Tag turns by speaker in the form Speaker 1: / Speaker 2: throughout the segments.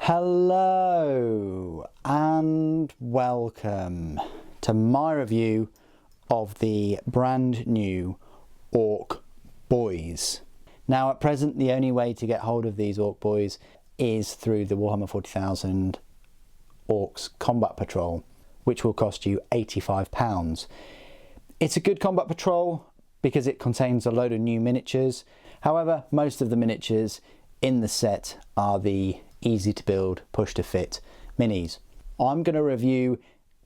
Speaker 1: Hello and welcome to my review of the brand new Ork Boyz. Now at present the only way to get hold of these Ork Boyz is through the Warhammer 40,000 Orks Combat Patrol, which will cost you £85. It's a good combat patrol because it contains a load of new miniatures. However, most of the miniatures in the set are the easy to build, push to fit minis. I'm going to review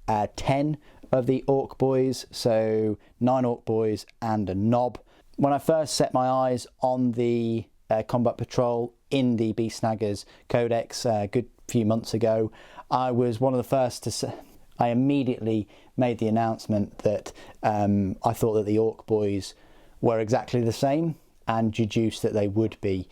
Speaker 1: 10 of the Ork Boyz, so 9 Ork Boyz and a knob. When I first set my eyes on the combat patrol in the Beast Snaggers Codex a good few months ago, I was one of the first to I immediately made the announcement that I thought that the Ork Boyz were exactly the same and deduced that they would be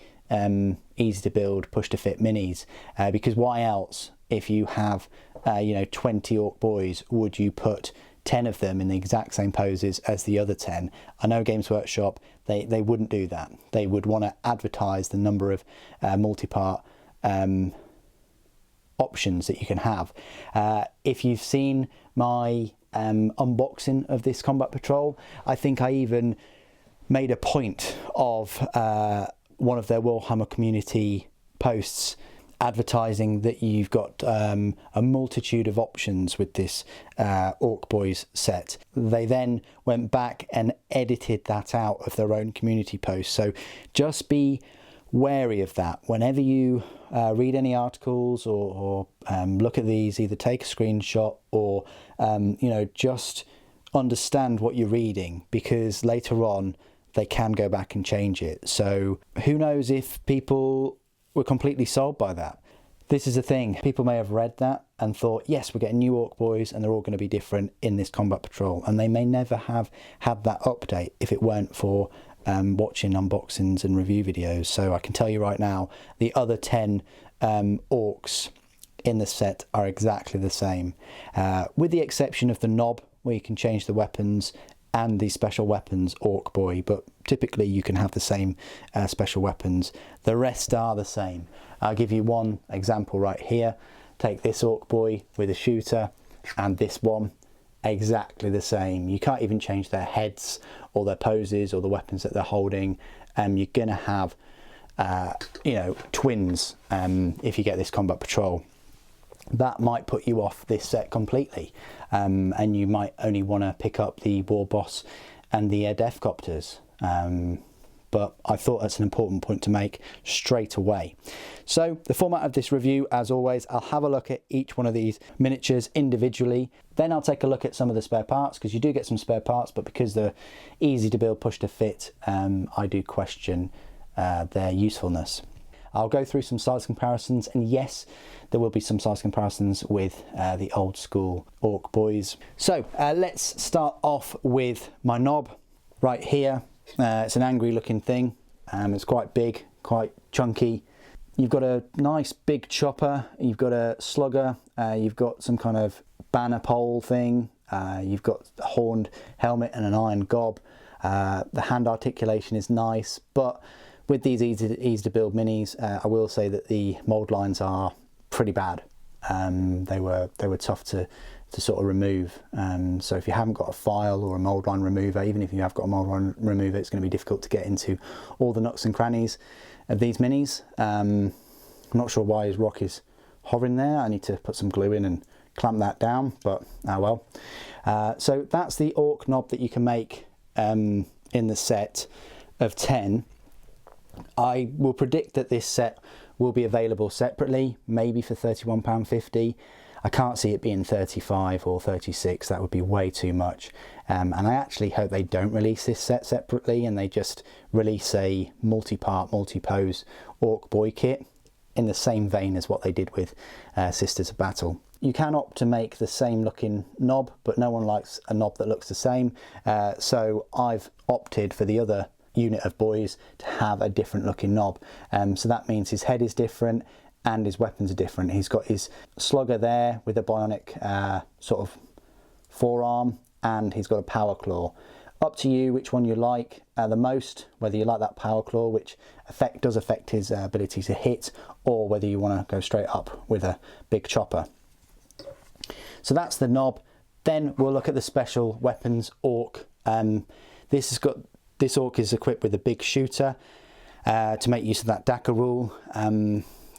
Speaker 1: easy to build, push to fit minis, because why else, if you have 20 Ork Boyz, would you put 10 of them in the exact same poses as the other 10? I know Games Workshop, they wouldn't do that. They would want to advertise the number of multi-part options that you can have. If you've seen my unboxing of this combat patrol, I think I even made a point of one of their Warhammer community posts advertising that you've got a multitude of options with this Ork Boyz set. They then went back and edited that out of their own community post, so just be wary of that. Whenever you read any articles or look at these, either take a screenshot or just understand what you're reading, because later on they can go back and change it. So who knows if people were completely sold by that. This is the thing, people may have read that and thought, yes, we're getting new Ork Boyz and they're all going to be different in this combat patrol, and they may never have had that update if it weren't for watching unboxings and review videos. So I can tell you right now, the other 10 Orks in the set are exactly the same, with the exception of the knob, where you can change the weapons, and the special weapons Ork Boy, but typically you can have the same special weapons. The rest are the same. I'll give you one example right here. Take this Ork Boy with a shooter and this one, exactly the same. You can't even change their heads or their poses or the weapons that they're holding. You're gonna have twins if you get this combat patrol. That might put you off this set completely, and you might only want to pick up the War Boss and the Death Copters, but I thought that's an important point to make straight away. So the format of this review, as always, I'll have a look at each one of these miniatures individually, then I'll take a look at some of the spare parts, because you do get some spare parts, but because they're easy to build, push to fit, I do question their usefulness. I'll go through some size comparisons, and yes, there will be some size comparisons with the old school Ork Boyz. So let's start off with my knob right here. It's an angry looking thing. It's quite big, quite chunky. You've got a nice big chopper, you've got a slugger, you've got some kind of banner pole thing, you've got a horned helmet and an iron gob. The hand articulation is nice, but with these easy to build minis, I will say that the mold lines are pretty bad. They were tough to sort of remove. So if you haven't got a file or a mold line remover, even if you have got a mold line remover, it's going to be difficult to get into all the nooks and crannies of these minis. I'm not sure why his rock is hovering there. I need to put some glue in and clamp that down, but well. So that's the Ork knob that you can make in the set of 10. I will predict that this set will be available separately, maybe for £31.50. I can't see it being 35 or 36, that would be way too much. And I actually hope they don't release this set separately and they just release a multi-part, multi-pose Ork Boy kit in the same vein as what they did with Sisters of Battle. You can opt to make the same looking knob, but no one likes a knob that looks the same. So I've opted for the other unit of Boyz to have a different looking knob. So that means his head is different and his weapons are different. He's got his slugger there with a bionic sort of forearm, and he's got a power claw. Up to you which one you like the most, whether you like that power claw, which does affect his ability to hit, or whether you want to go straight up with a big chopper. So that's the knob. Then we'll look at the special weapons Ork. This Ork is equipped with a big shooter to make use of that DACA rule.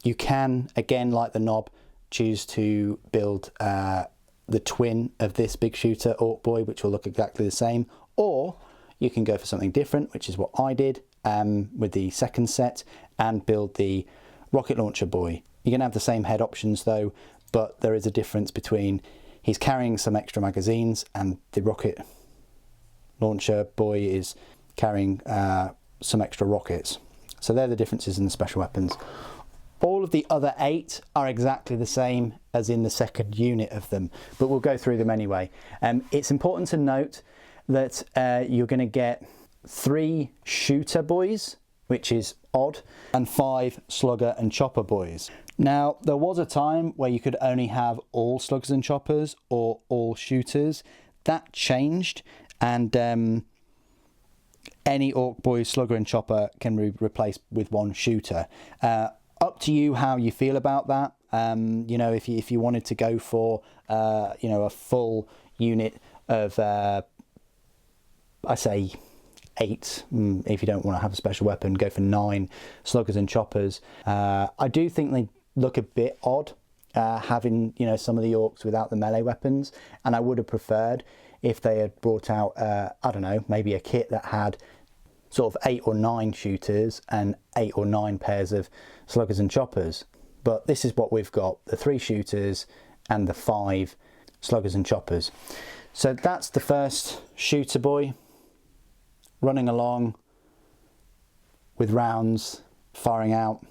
Speaker 1: You can, again, like the knob, choose to build the twin of this big shooter Ork boy, which will look exactly the same, or you can go for something different, which is what I did with the second set, and build the rocket launcher boy. You're going to have the same head options though, but there is a difference between he's carrying some extra magazines and the rocket launcher boy is carrying some extra rockets. So they're the differences in the special weapons. All of the other 8 are exactly the same as in the second unit of them, but we'll go through them anyway. It's important to note that you're going to get 3 shooter boys, which is odd, and 5 slugger and chopper boys. Now, there was a time where you could only have all sluggers and choppers or all shooters. That changed, and any Ork boy, slugger and chopper can be replaced with 1 shooter. Up to you how you feel about that. You know, if you wanted to go for you know, a full unit of I say 8, if you don't want to have a special weapon, go for 9 sluggers and choppers. I do think they look a bit odd having, you know, some of the Orks without the melee weapons, and I would have preferred if they had brought out I don't know, maybe a kit that had sort of 8 or 9 shooters and 8 or 9 pairs of sluggers and choppers. But this is what we've got, the 3 shooters and the 5 sluggers and choppers. So that's the first shooter boy running along with rounds firing out.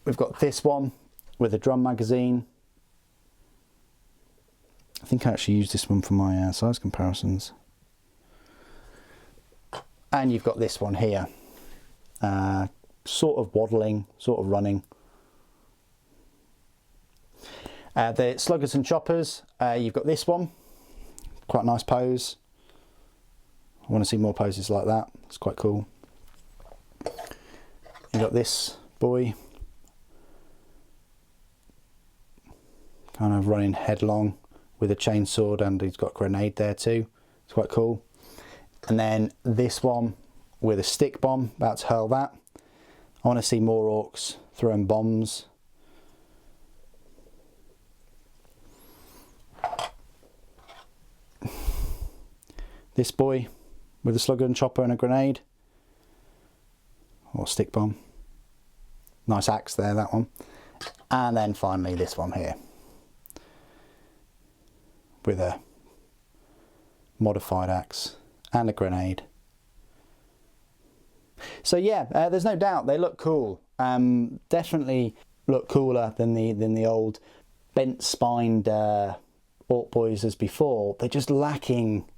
Speaker 1: We've got this one with a drum magazine. I think I actually used this one for my size comparisons. And you've got this one here, sort of waddling, sort of running. The sluggers and choppers, you've got this one, quite a nice pose. I want to see more poses like that, it's quite cool. You've got this boy, kind of running headlong with a chainsword, and he's got a grenade there too, it's quite cool. And then this one with a stick bomb, about to hurl that. I want to see more Orks throwing bombs. This boy with a slugger and chopper and a grenade. Or stick bomb. Nice axe there, that one. And then finally this one here, with a modified axe and a grenade. So yeah, there's no doubt they look cool. Definitely look cooler than the old bent spined Ork boys as before. They're just lacking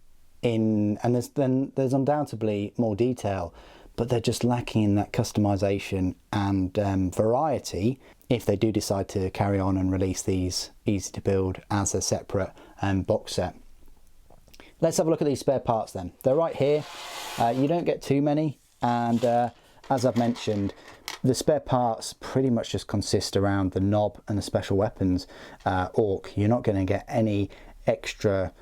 Speaker 1: in, and there's undoubtedly more detail, but they're just lacking in that customization and variety if they do decide to carry on and release these easy to build as a separate box set. Let's have a look at these spare parts then. They're right here. You don't get too many, and as I've mentioned, the spare parts pretty much just consist around the knob and the special weapons Ork. You're not going to get any extra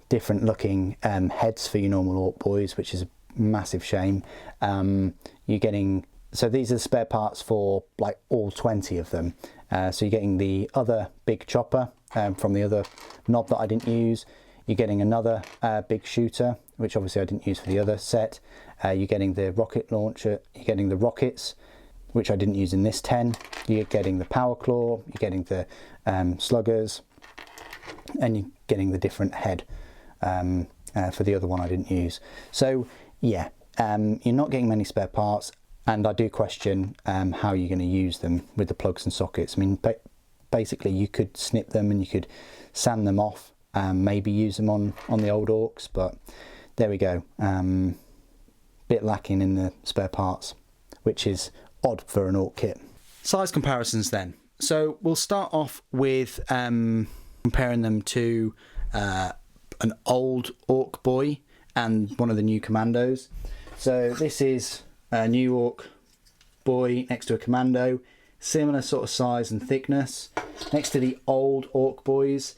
Speaker 1: different looking heads for your normal Ork boys, which is a massive shame. You're getting, so these are the spare parts for like all 20 of them. So you're getting the other big chopper from the other knob that I didn't use. You're getting another big shooter, which obviously I didn't use for the other set. You're getting the rocket launcher, you're getting the rockets, which I didn't use in this 10. You're getting the power claw, you're getting the sluggers, and you're getting the different head for the other one I didn't use. So yeah, you're not getting many spare parts, and I do question how you're going to use them with the plugs and sockets. I mean, basically you could snip them and you could sand them off, maybe use them on the old Orks, but there we go. Bit lacking in the spare parts, which is odd for an Ork kit. Size comparisons then. So we'll start off with comparing them to a an old Ork boy and one of the new commandos. So this is a new Ork boy next to a commando, similar sort of size and thickness. Next to the old Ork boys,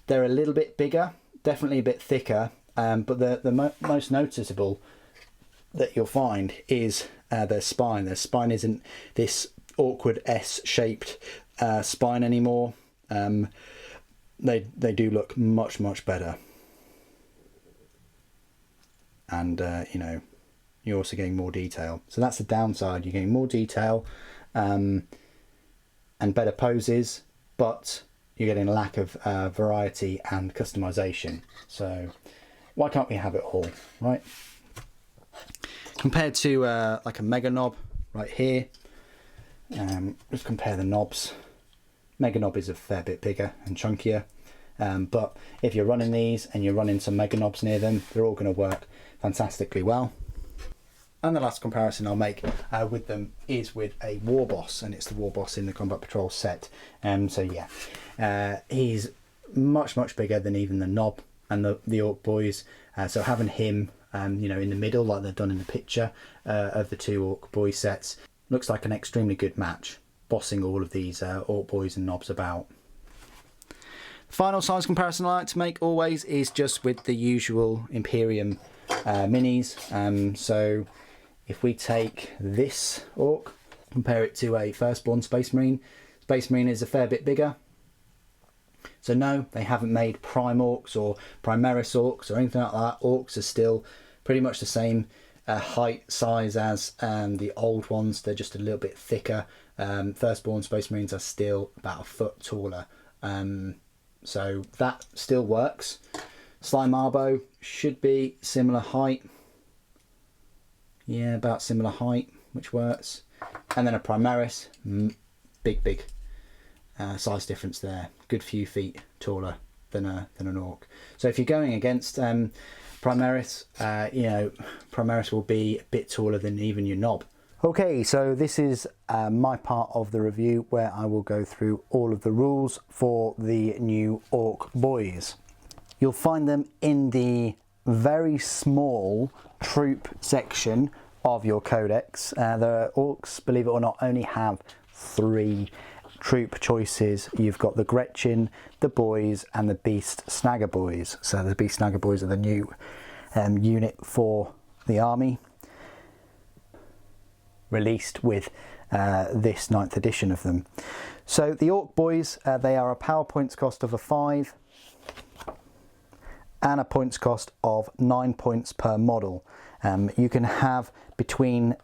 Speaker 1: they're a little bit bigger, definitely a bit thicker, but the most noticeable that you'll find is their spine. Their spine isn't this awkward S-shaped spine anymore. They do look much better, and you know, you're also getting more detail. So that's the downside. You're getting more detail and better poses, but you're getting a lack of variety and customization. So why can't we have it all, right? Compared to like a mega knob right here, let's compare the knobs. Mega knob is a fair bit bigger and chunkier, but if you're running these and you're running some mega knobs near them, they're all going to work fantastically well. And the last comparison I'll make with them is with a War Boss, and it's the War Boss in the Combat Patrol set. So yeah, he's much bigger than even the knob and the Ork boys. So having him, you know, in the middle like they've done in the picture of the two Ork boy sets, looks like an extremely good match, bossing all of these Ork boys and knobs about. The final size comparison I like to make always is just with the usual Imperium minis. So if we take this Ork, compare it to a Firstborn Space Marine, Space Marine is a fair bit bigger. So no, they haven't made Prime Orks or Primaris Orks or anything like that. Orks are still pretty much the same height, size as the old ones. They're just a little bit thicker. Firstborn Space Marines are still about a foot taller. So that still works. Slime Arbo should be similar height. Yeah, about similar height, which works. And then a Primaris, big size difference there. Good few feet taller than an Ork. So if you're going against Primaris, you know, Primaris will be a bit taller than even your knob. Okay, so this is my part of the review where I will go through all of the rules for the new Ork boys. You'll find them in the very small troop section of your codex. The Orks, believe it or not, only have 3 troop choices. You've got the Gretchen, the Boys, and the Beast Snagger Boys. So the Beast Snagger Boys are the new unit for the army, released with this 9th edition of them. So the Ork boys, they are a power points cost of a 5 and a points cost of 9 points per model. You can have between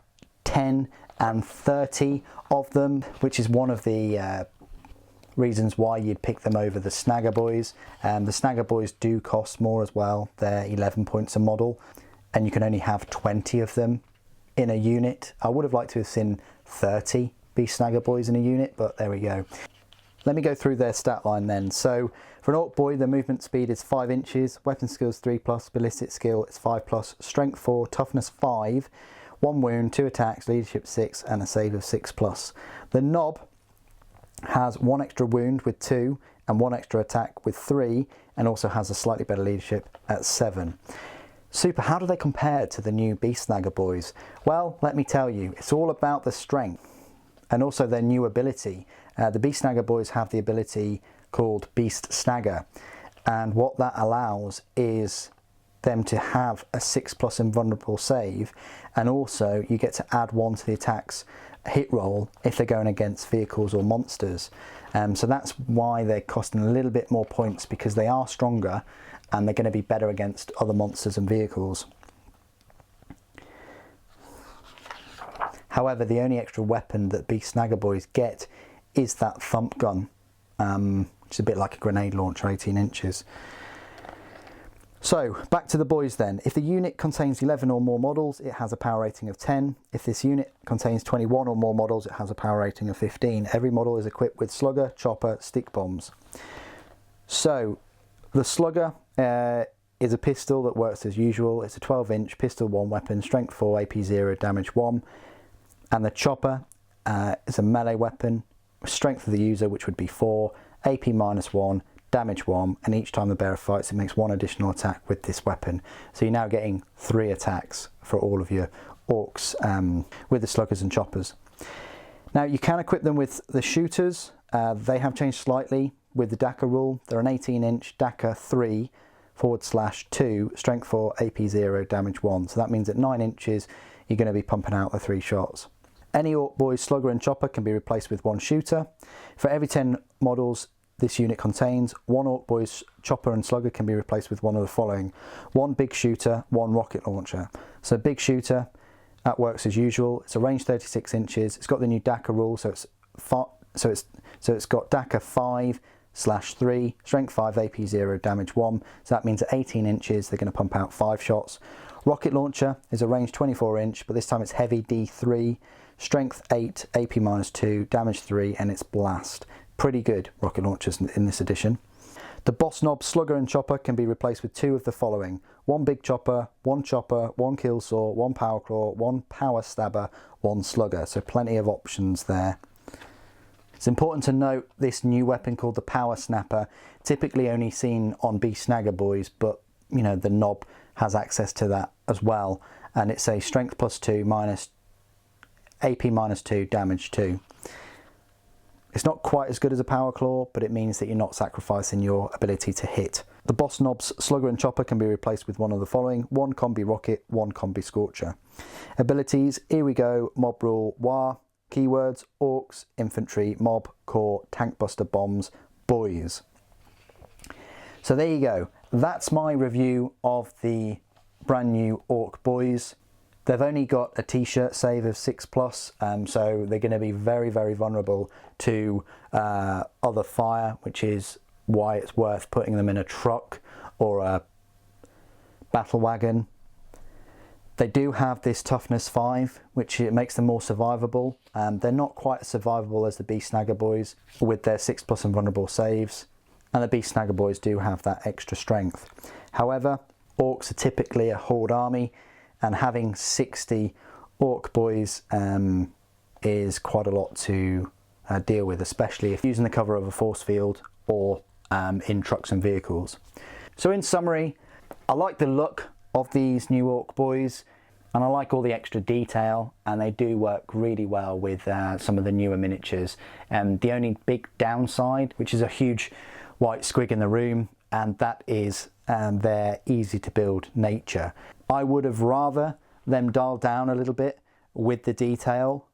Speaker 1: 10 and 30 of them, which is one of the reasons why you'd pick them over the Snagger boys. The Snagger boys do cost more as well. They're 11 points a model, and you can only have 20 of them in a unit. I would have liked to have seen 30 Beast Snagger boys in a unit, but there we go. Let me go through their stat line then. So for an Ork boy, the movement speed is 5 inches, weapon skills 3+, ballistic skill is 5+, strength 4, toughness 5, 1 wound, 2 attacks, leadership 6, and a save of 6+. The knob has 1 extra wound with 2 and 1 extra attack with 3, and also has a slightly better leadership at 7. Super, how do they compare to the new Beast Snagger boys? Well, let me tell you, it's all about the strength and also their new ability. The Beast Snagger boys have the ability called Beast Snagger, and what that allows is them to have a 6+ invulnerable save, and also you get to add 1 to the attack's hit roll if they're going against vehicles or monsters. So that's why they're costing a little bit more points, because they are stronger and they're going to be better against other monsters and vehicles. However, the only extra weapon that Beast Snagger boys get is that thump gun, which is a bit like a grenade launcher, 18 inches. So, back to the boys then. If the unit contains 11 or more models, it has a power rating of 10. If this unit contains 21 or more models, it has a power rating of 15. Every model is equipped with slugger, chopper, stick bombs. So, the slugger is a pistol that works as usual. It's a 12-inch pistol, 1 weapon, strength 4, AP 0, damage 1. And the chopper is a melee weapon, strength of the user, which would be 4, AP -1, damage 1, and each time the bearer fights it makes 1 additional attack with this weapon. So you're now getting 3 attacks for all of your orcs with the sluggers and choppers. Now you can equip them with the shooters. They have changed slightly with the DACA rule. They're an 18-inch DACA 3/2, strength 4, AP 0, damage 1. So that means at 9 inches you're going to be pumping out the 3 shots. Any Ork Boys slugger and chopper can be replaced with 1 shooter. For every 10 models this unit contains, 1 Ork Boys chopper and slugger can be replaced with one of the following: 1 big shooter, 1 rocket launcher. So big shooter, that works as usual. It's a range 36 inches. It's got the new DACA rule, so it's got DACA 5/3, strength 5, AP 0, damage 1. So that means at 18 inches they're going to pump out 5 shots. Rocket launcher is a range 24 inch, but this time it's heavy D3, strength 8, AP -2, damage 3, and it's blast. Pretty good rocket launchers in this edition. The Boss Knob slugger and chopper can be replaced with 2 of the following: 1 big chopper, 1 kill saw, 1 power claw, 1 power stabber, 1 slugger. So plenty of options there. It's important to note this new weapon called the Power Snapper, typically only seen on Beast Snagger Boys, but you know the knob has access to that as well, and it's a strength +2 minus AP -2, damage 2. It's not quite as good as a power claw, but it means that you're not sacrificing your ability to hit. The Boss Knob's slugger and chopper can be replaced with one of the following: 1 combi rocket, 1 combi scorcher. Abilities: here we go, mob rule, war. Keywords: orcs, infantry, mob, core, tank buster, bombs, boys. So there you go. That's my review of the brand new Ork Boys. They've only got a t-shirt save of 6+, so they're going to be very, very vulnerable to other fire, which is why it's worth putting them in a truck or a battle wagon. They do have this toughness 5, which it makes them more survivable. They're not quite as survivable as the Beast Snagger Boys with their 6+ and vulnerable saves, and the Beast Snagger Boys do have that extra strength. However, orcs are typically a horde army, and having 60 Ork Boys is quite a lot to deal with, especially if using the cover of a force field or in trucks and vehicles. So in summary, I like the look of these new Ork Boys, and I like all the extra detail, and they do work really well with some of the newer miniatures. The only big downside, which is a huge white squig in the room, and that is their easy to build nature. I would have rather them dial down a little bit with the detail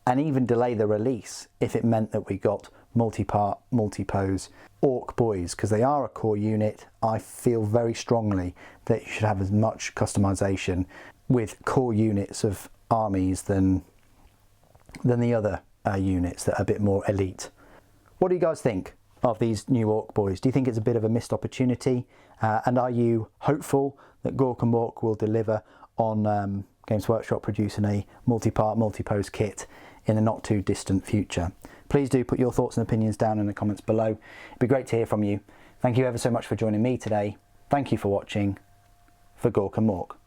Speaker 1: and even delay the release if it meant that we got multi-part, multi-pose Ork Boys, because they are a core unit. I feel very strongly that you should have as much customization with core units of armies than the other units that are a bit more elite. What do you guys think of these new Ork Boys? Do you think it's a bit of a missed opportunity? And are you hopeful that Gork and Mork will deliver on Games Workshop producing a multi-part, multi-pose kit in the not too distant future? Please do put your thoughts and opinions down in the comments below. It'd be great to hear from you. Thank you ever so much for joining me today. Thank you for watching. For Gork and Mork.